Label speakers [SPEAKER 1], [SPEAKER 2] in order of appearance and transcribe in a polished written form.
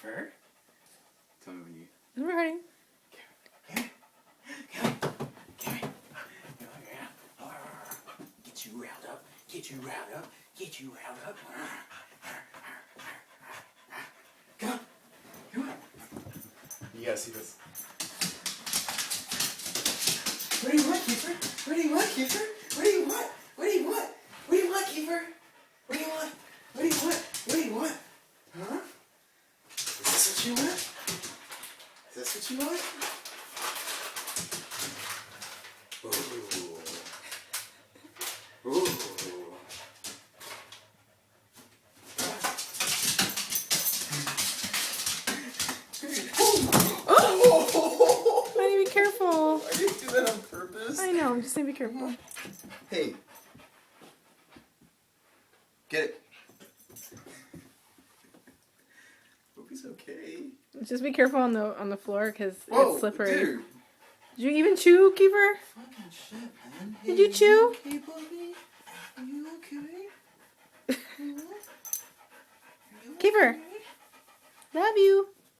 [SPEAKER 1] Kiefer. Tell me when you...
[SPEAKER 2] I'm ready.
[SPEAKER 1] Get you riled up. Get you riled up. Get you riled up. Come on. Come on. You gotta see this. What do you want, Kiefer? What do you want, Kiefer? What do you want? What do you want? What do you want, Kiefer? What do you want? What do you want? What do you want? Huh? Is this what you want? Is this what you want? Ooh. Ooh.
[SPEAKER 2] Oh! I need to be careful.
[SPEAKER 1] I didn't do that on purpose.
[SPEAKER 2] I know, just need to be careful.
[SPEAKER 1] Hey. Get it. Hope he's okay.
[SPEAKER 2] Just be careful on the floor because
[SPEAKER 1] Whoa,
[SPEAKER 2] it's slippery.
[SPEAKER 1] Dude.
[SPEAKER 2] Did you even chew, Kiefer?
[SPEAKER 1] Fucking shit, man.
[SPEAKER 2] Did you chew?
[SPEAKER 1] Hey, buddy? Are you okay?
[SPEAKER 2] Kiefer, love you.